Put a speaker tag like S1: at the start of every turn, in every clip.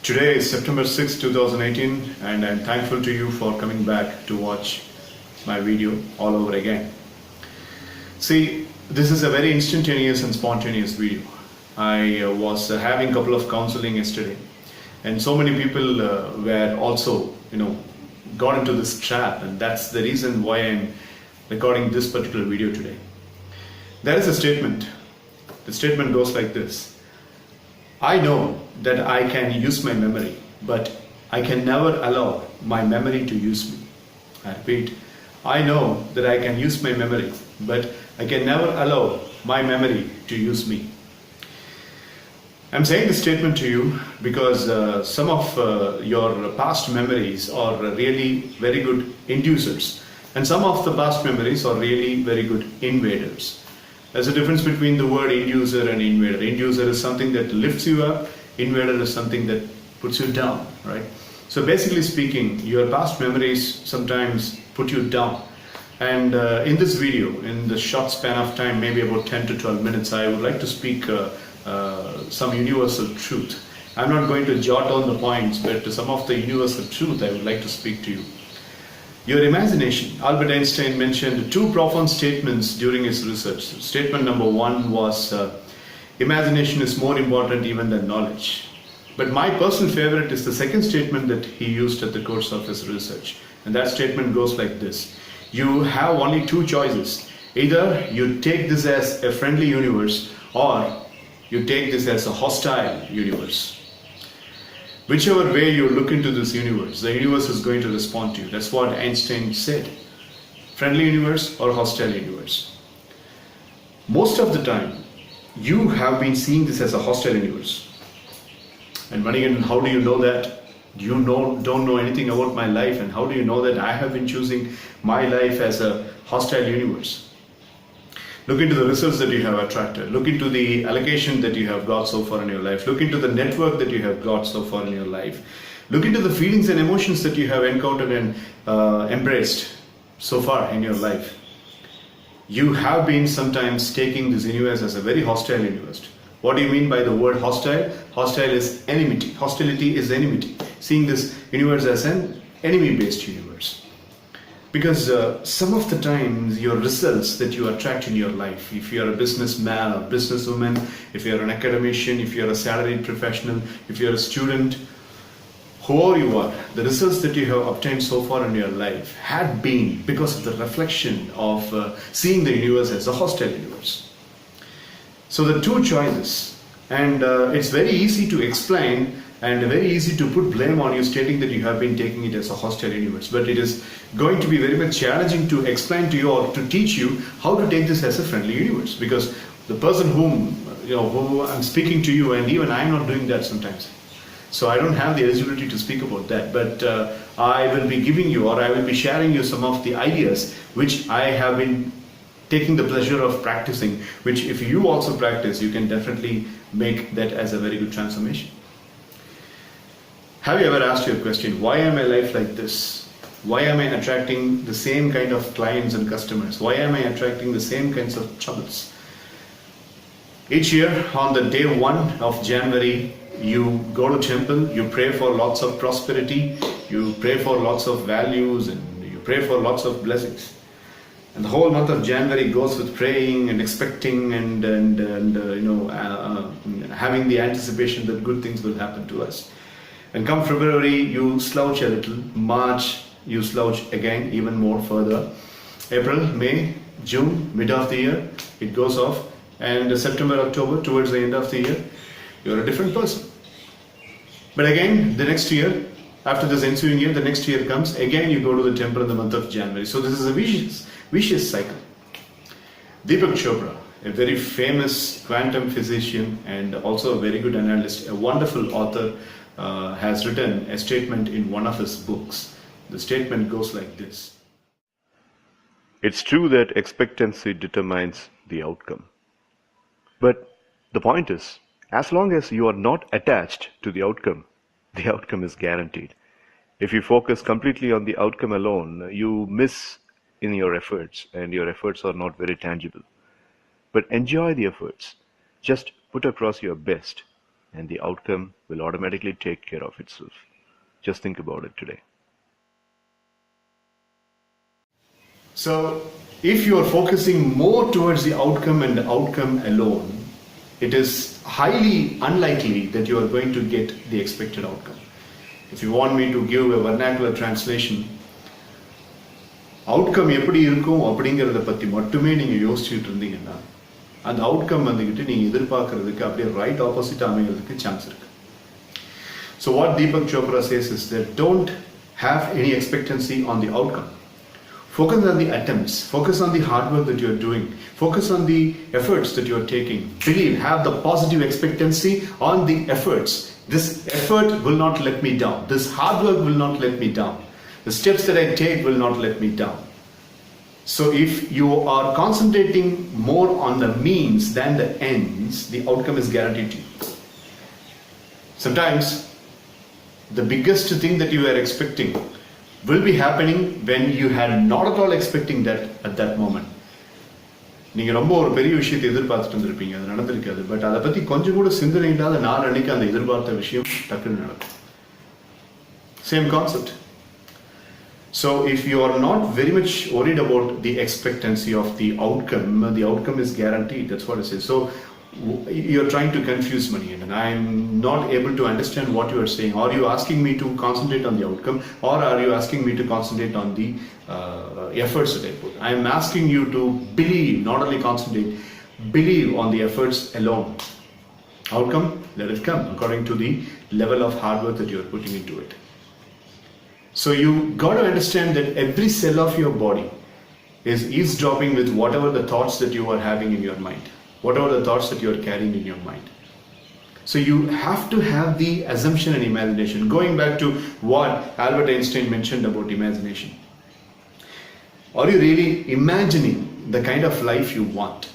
S1: Today is September 6, 2018, and I'm thankful to you for coming back to watch my video all over again. See, this is a very instantaneous and spontaneous video. I was having a couple of counseling yesterday, and so many people were also, got into this trap, and that's the reason why I'm recording this particular video today. There is a statement. The statement goes like this. I know that I can use my memory, but I can never allow my memory to use me. I repeat, I know that I can use my memory, but I can never allow my memory to use me. I'm saying this statement to you because some of your past memories are really very good inducers, and some of the past memories are really very good invaders. There's a difference between the word inducer and invader. Inducer is something that lifts you up, invader is something that puts you down, right? So basically speaking, your past memories sometimes put you down. And in this video, in the short span of time, maybe about 10 to 12 minutes, I would like to speak some universal truth. I'm not going to jot down the points, but some of the universal truth I would like to speak to you. Your imagination. Albert Einstein mentioned two profound statements during his research. Statement number one was, imagination is more important even than knowledge. But my personal favorite is the second statement that he used at the course of his research. And that statement goes like this. You have only two choices. Either you take this as a friendly universe, or you take this as a hostile universe. Whichever way you look into this universe, the universe is going to respond to you. That's what Einstein said. Friendly universe or hostile universe. Most of the time, you have been seeing this as a hostile universe. And Manigan, how do you know that? You don't know anything about my life, and how do you know that I have been choosing my life as a hostile universe? Look into the results that you have attracted. Look into the allocation that you have got so far in your life. Look into the network that you have got so far in your life. Look into the feelings and emotions that you have encountered and embraced so far in your life. You have been sometimes taking this universe as a very hostile universe. What do you mean by the word hostile? Hostile is enmity. Hostility is enmity. Seeing this universe as an enemy-based universe. Because some of the times your results that you attract in your life, if you are a businessman or businesswoman, if you are an academician, if you are a salaried professional, if you are a student, whoever you are, the results that you have obtained so far in your life had been because of the reflection of seeing the universe as a hostile universe. So the two choices, and it's very easy to explain and very easy to put blame on you stating that you have been taking it as a hostile universe. But it is going to be very much challenging to explain to you or to teach you how to take this as a friendly universe. Because the person whom I'm speaking to you, and even I'm not doing that sometimes. So I don't have the eligibility to speak about that. But I will be giving you, or I will be sharing you some of the ideas which I have been taking the pleasure of practicing, which if you also practice, you can definitely make that as a very good transformation. Have you ever asked your question, why am my life like this? Why am I attracting the same kind of clients and customers? Why am I attracting the same kinds of troubles? Each year on the day 1 of January, you go to temple, you pray for lots of prosperity, you pray for lots of values, and you pray for lots of blessings. And the whole month of January goes with praying and expecting and having the anticipation that good things will happen to us. And come February, you slouch a little. March, you slouch again, even more further. April, May, June, mid of the year, it goes off. And September, October, towards the end of the year, you're a different person. But again, the next year, after this ensuing year, the next year comes, again you go to the temple in the month of January. So this is a vicious cycle. Deepak Chopra, a very famous quantum physician and also a very good analyst, a wonderful author, has written a statement in one of his books. The statement goes like this.
S2: It's true that expectancy determines the outcome. But the point is, as long as you are not attached to the outcome is guaranteed. If you focus completely on the outcome alone, you miss in your efforts, and your efforts are not very tangible. But enjoy the efforts. Just put across your best. and the outcome will automatically take care of itself. Just think about it today.
S1: So, if you are focusing more towards the outcome and the outcome alone, it is highly unlikely that you are going to get the expected outcome. If you want me to give a vernacular translation, outcome எப்படி இருக்கும் அப்படிங்கிறத பற்றி மட்டுமே நீங்கள் யோசிச்சுட்டு இருந்தீங்கன்னா அந்த outcome வந்துக்கிட்டு நீங்கள் எதிர்பார்க்கறதுக்கு அப்படியே ரைட் ஆப்போசிட் அமைகிறதுக்கு சான்ஸ் இருக்கு. So what Deepak Chopra says is that don't have any expectancy on the outcome. Focus on the attempts, focus on the hard work that you are doing, focus on the efforts that you are taking. Believe, have the positive expectancy on the efforts. This effort will not let me down. This hard work will not let me down. The steps that I take will not let me down. So if you are concentrating more on the means than the ends, the outcome is guaranteed to you. Sometimes the biggest thing that you are expecting will be happening when you had not at all expecting that at that moment. நீங்கள் ரொம்ப ஒரு பெரிய விஷயத்தை எதிர்பார்த்துட்டு இருந்திருப்பீங்க, அது நடந்திருக்காது. But அதை பற்றி கொஞ்சம் கூட சிந்தனை இல்லாத நாள் அன்னைக்கு அந்த எதிர்பார்த்த விஷயம் டக்குன்னு நடக்கும். Same concept. So if you are not very much worried about the expectancy of the outcome is guaranteed. That's what it says. So you're trying to confuse me, and I'm not able to understand what you are saying. Are you asking me to concentrate on the outcome, or are you asking me to concentrate on the efforts that I put? I'm asking you to believe, not only concentrate, believe on the efforts alone. Outcome, let it come according to the level of hard work that you're putting into it. So you got to understand that every cell of your body is eavesdropping with whatever the thoughts that you are having in your mind, whatever the thoughts that you are carrying in your mind. So you have to have the assumption and imagination. Going back to what Albert Einstein mentioned about imagination. Are you really imagining the kind of life you want?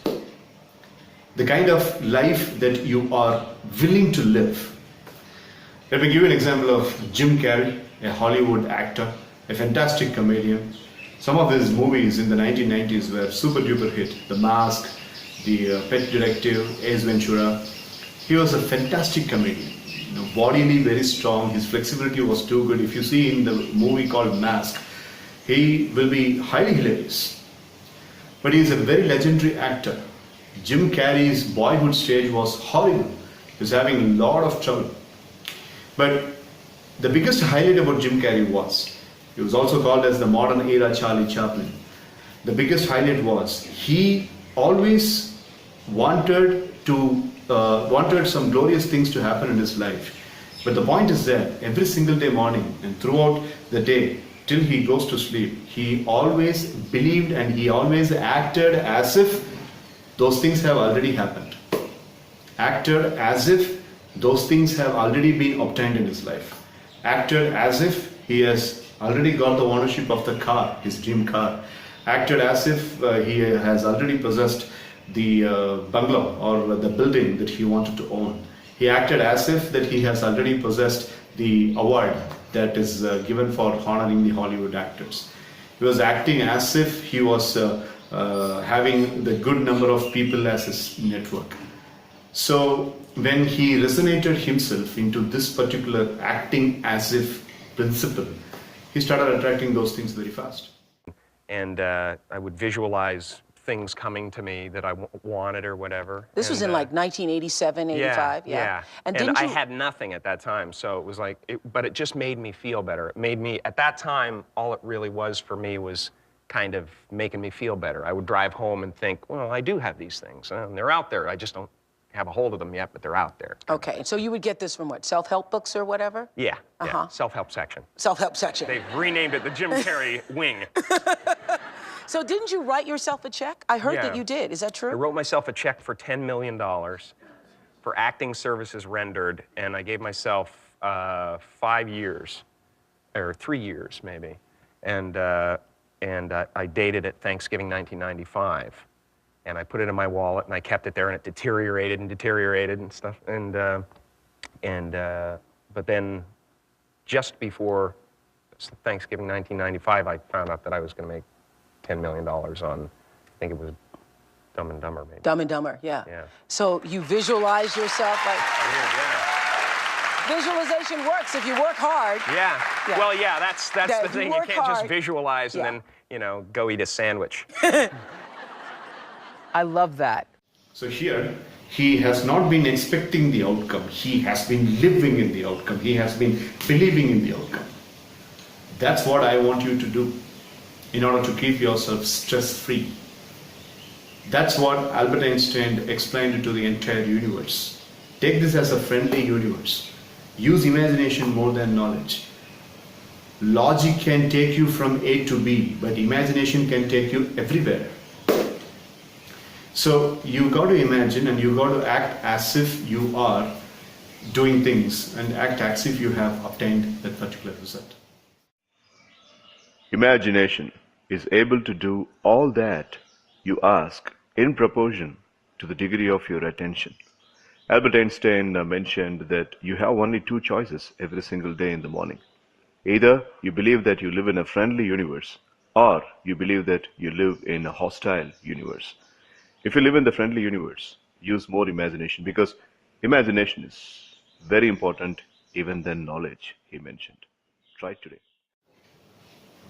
S1: The kind of life that you are willing to live? Let me give you an example of Jim Carrey, a Hollywood actor, a fantastic comedian. Some of his movies in the 1990s were super duper hit. The Mask, the Pet Detective, Ace Ventura. He was a fantastic comedian. Bodily very strong. His flexibility was too good. If you see in the movie called Mask, he will be highly hilarious. But he is a very legendary actor. Jim Carrey's boyhood stage was horrible. He was having a lot of trouble. But the biggest highlight about Jim Carrey was, he was also called as the modern era Charlie Chaplin. The biggest highlight was, he always wanted some glorious things to happen in his life. But the point is that every single day morning and throughout the day till he goes to sleep, he always believed and he always acted as if those things have already happened. Acted as if those things have already been obtained in his life. Acted as if he has already got the ownership of the car, his dream car. Acted as if he has already possessed the bungalow or the building that he wanted to own. He acted as if that he has already possessed the award that is given for honoring the Hollywood actors. He was acting as if he was having the good number of people as his network. So when he resonated himself into this particular acting as if principle, he started attracting those things very fast.
S3: And I would visualize things coming to me that I wanted or whatever.
S4: This was in like 1987, 85?
S3: Yeah.
S4: And
S3: I had nothing at that time, so it was like, but it just made me feel better. It made me, at that time, all it really was for me was kind of making me feel better. I would drive home and think, well, I do have these things, and they're out there. I just don't have a hold of them yet, but they're out there.
S4: Okay, so you would get this from what, self-help books or whatever?
S3: Yeah, self-help section.
S4: Self-help section.
S3: They've renamed it the Jim Carrey wing.
S4: So didn't you write yourself a check? I heard that you did. Is that true?
S3: I wrote myself a check for $10 million for acting services rendered, and I gave myself 5 years, or 3 years maybe, and I dated it Thanksgiving 1995. And I put it in my wallet, and I kept it there, and it deteriorated and stuff. But then, just before Thanksgiving 1995, I found out that I was going to make $10 million on, I think it was Dumb and Dumber, maybe.
S4: Dumb and Dumber, yeah.
S3: Yeah.
S4: So you visualize yourself like
S3: Yeah.
S4: visualization works if you work hard.
S3: Yeah.
S4: Yeah.
S3: Well, yeah, that's
S4: Yeah,
S3: the
S4: if you
S3: thing. You
S4: work
S3: can't just
S4: hard-
S3: visualize
S4: Yeah.
S3: and then, go eat a sandwich.
S4: I love that.
S1: So here, he has not been expecting the outcome. He has been living in the outcome. He has been believing in the outcome. That's what I want you to do in order to keep yourself stress-free. That's what Albert Einstein explained to the entire universe. Take this as a friendly universe. Use imagination more than knowledge. Logic can take you from A to B, but imagination can take you everywhere. So you got to imagine and you got to act as if you are doing things and act as if you have obtained that particular result.
S2: Imagination is able to do all that you ask in proportion to the degree of your attention. Albert Einstein mentioned that you have only two choices every single day in the morning. Either you believe that you live in a friendly universe, or you believe that you live in a hostile universe. If you live in the friendly universe, use more imagination, because imagination is very important even than knowledge, he mentioned. Try it today.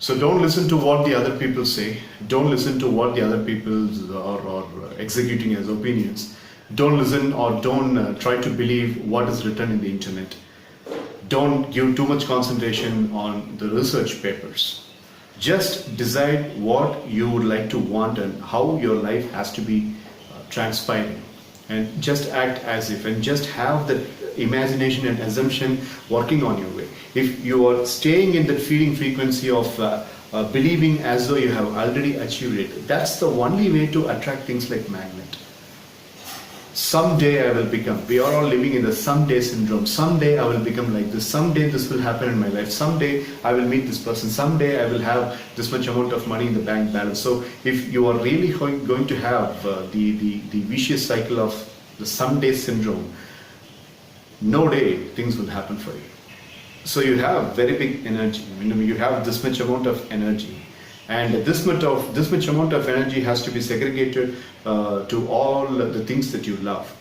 S1: So don't listen to what the other people say. Don't listen to what the other people are executing as opinions. Don't listen or don't try to believe what is written in the internet. Don't give too much concentration on the research papers. Just decide what you would like to want and how your life has to be transpiring. And just act as if, and just have the imagination and assumption working on your way. If you are staying in that feeling frequency of believing as though you have already achieved it, that's the only way to attract things like magnet. Someday I will become. We are all living in the someday syndrome. Someday I will become like this. Someday this will happen in my life. Someday I will meet this person. Someday I will have this much amount of money in the bank balance. So if you are really going to have the vicious cycle of the someday syndrome, no day things will happen for you. So you have very big energy. You have this much amount of energy. And this much amount of energy has to be segregated to all the things that you love.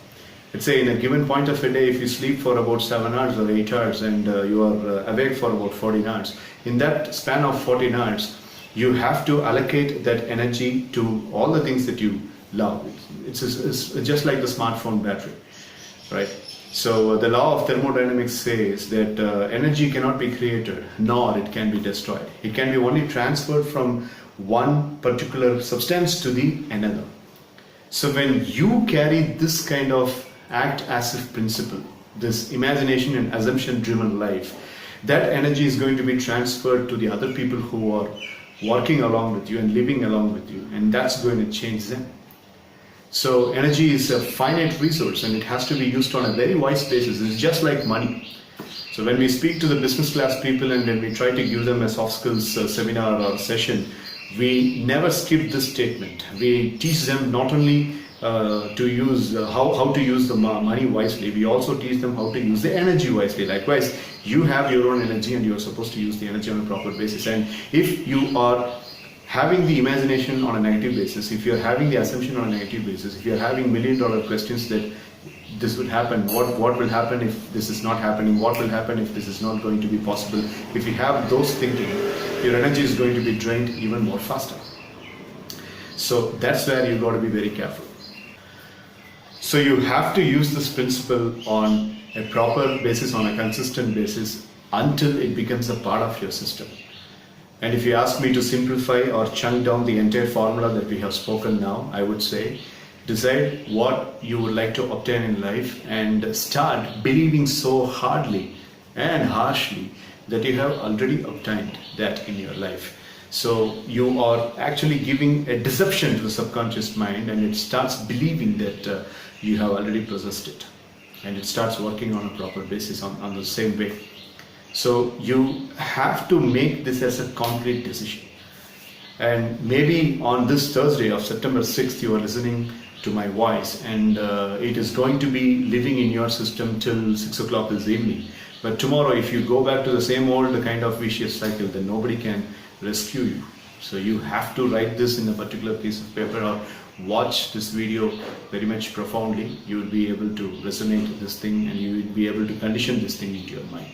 S1: Let's say in a given point of a day, if you sleep for about 7 hours or 8 hours and you are awake for about 14 hours, in that span of 14 hours, you have to allocate that energy to all the things that you love. It's just like the smartphone battery, right? So the law of thermodynamics says that energy cannot be created, nor it can be destroyed. It can be only transferred from one particular substance to the another. So when you carry this kind of act as if principle, this imagination and assumption driven life, that energy is going to be transferred to the other people who are working along with you and living along with you, and that's going to change them. So energy is a finite resource and it has to be used on a very wise basis. It's just like money. So when we speak to the business class people and when we try to give them a soft skills seminar or session, we never skip this statement. We teach them not only to use how to use the money wisely, we also teach them how to use the energy wisely. Likewise, you have your own energy and you're supposed to use the energy on a proper basis. And if you are having the imagination on a negative basis, if you're having the assumption on a negative basis, if you're having $1 million questions that this would happen, what will happen if this is not happening, what will happen if this is not going to be possible, if you have those thinking, your energy is going to be drained even more faster. So that's where you got to be very careful. So you have to use this principle on a proper basis, on a consistent basis, until it becomes a part of your system. And if you ask me to simplify or chunk down the entire formula that we have spoken now, I would say, decide what you would like to obtain in life and start believing so hardly and harshly that you have already obtained that in your life. So you are actually giving a deception to the subconscious mind and it starts believing that you have already possessed it. And it starts working on a proper basis on the same way. So you have to make this as a concrete decision. And maybe on this Thursday of September 6th, you are listening to my voice and it is going to be living in your system till 6 o'clock this evening. But tomorrow, if you go back to the same old kind of vicious cycle, then nobody can rescue you. So you have to write this in a particular piece of paper or watch this video very much profoundly, you will be able to resonate with this thing and you will be able to condition this thing into your mind.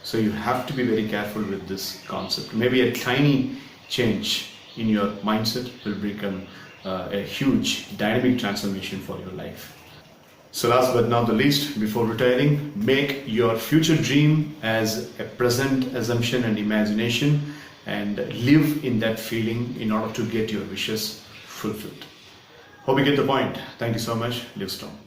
S1: So you have to be very careful with this concept. Maybe a tiny change in your mindset will become a huge dynamic transformation for your life. So last but not the least, before retiring, make your future dream as a present assumption and imagination and live in that feeling in order to get your wishes fulfilled. Hope you get the point. Thank you so much. Live strong.